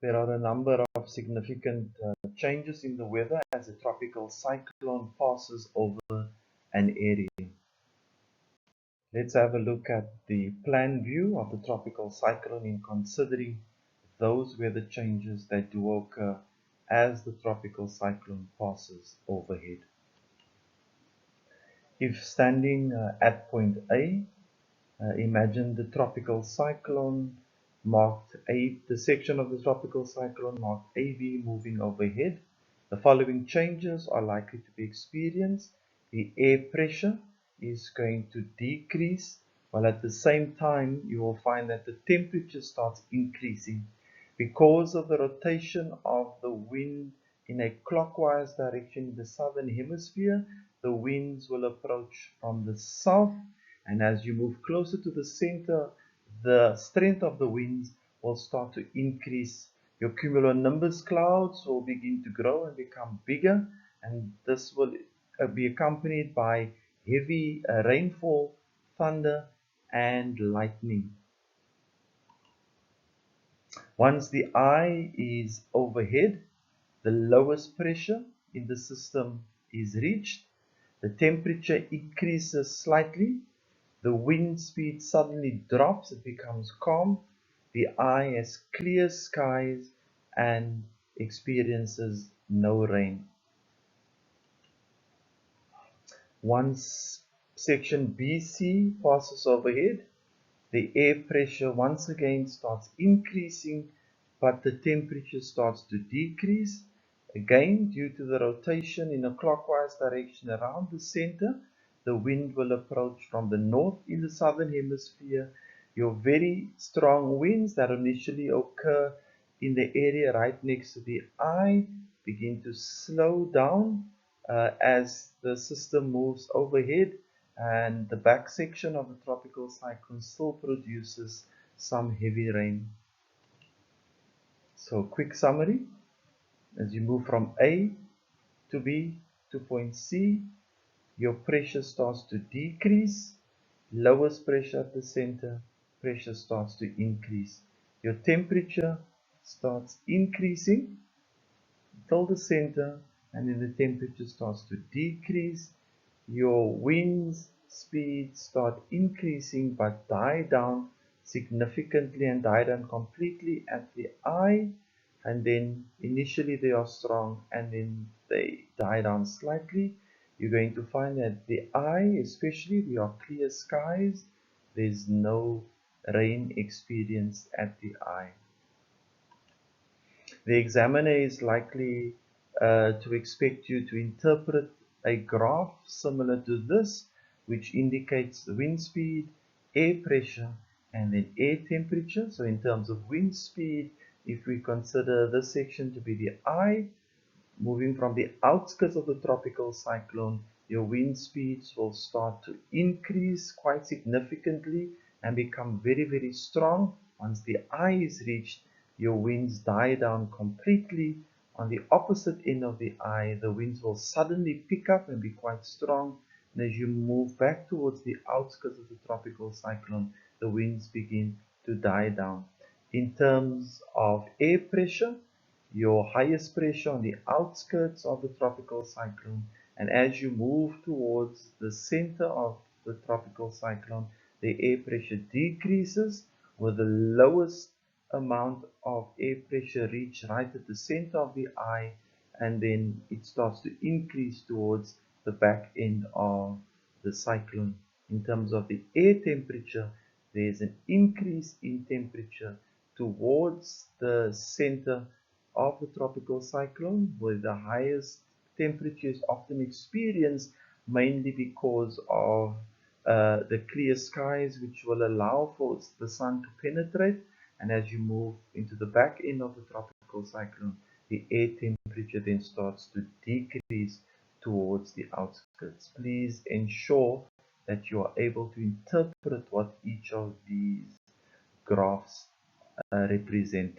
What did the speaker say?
There are a number of significant changes in the weather as a tropical cyclone passes over an area. Let's have a look at the plan view of the tropical cyclone in considering those weather changes that do occur as the tropical cyclone passes overhead. If standing at point A, imagine the tropical cyclone marked the section of the tropical cyclone marked AB moving overhead. The following changes are likely to be experienced. The air pressure is going to decrease, while at the same time you will find that the temperature starts increasing. Because of the rotation of the wind in a clockwise direction in the southern hemisphere, the winds will approach from the south, and as you move closer to the center, the strength of the winds will start to increase. Your cumulonimbus clouds will begin to grow and become bigger, and this will be accompanied by heavy rainfall, thunder, and lightning. Once the eye is overhead, the lowest pressure in the system is reached. The temperature increases slightly. The wind speed suddenly drops. It becomes calm. The eye has clear skies and experiences no rain. Once section BC passes overhead, the air pressure once again starts increasing, but the temperature starts to decrease. Again, due to the rotation in a clockwise direction around the center, the wind will approach from the north in the southern hemisphere. Your very strong winds that initially occur in the area right next to the eye begin to slow down as the system moves overhead, and the back section of the tropical cyclone still produces some heavy rain. So, quick summary: as you move from A to B to point C, your pressure starts to decrease. Lowest pressure at the center, pressure starts to increase. Your temperature starts increasing till the center, and then the temperature starts to decrease. Your winds speeds start increasing but die down significantly and die down completely at the eye, and then initially they are strong and then they die down slightly. You're going to find that the eye, especially, there are clear skies, there's no rain experienced at the eye. The examiner is likely to expect you to interpret a graph similar to this, which indicates the wind speed, air pressure, and then air temperature. So in terms of wind speed, if we consider this section to be the eye, moving from the outskirts of the tropical cyclone, your wind speeds will start to increase quite significantly and become very, very strong. Once the eye is reached, your winds die down completely. On the opposite end of the eye, the winds will suddenly pick up and be quite strong. And as you move back towards the outskirts of the tropical cyclone, the winds begin to die down. In terms of air pressure, your highest pressure on the outskirts of the tropical cyclone, and as you move towards the center of the tropical cyclone, the air pressure decreases with the lowest amount of air pressure reached right at the center of the eye, and then it starts to increase towards the back end of the cyclone. In terms of the air temperature, there's an increase in temperature towards the center of the tropical cyclone, where the highest temperature is often experienced, mainly because of the clear skies, which will allow for the sun to penetrate. And as you move into the back end of the tropical cyclone, the air temperature then starts to decrease towards the outskirts. Please ensure that you are able to interpret what each of these graphs represent.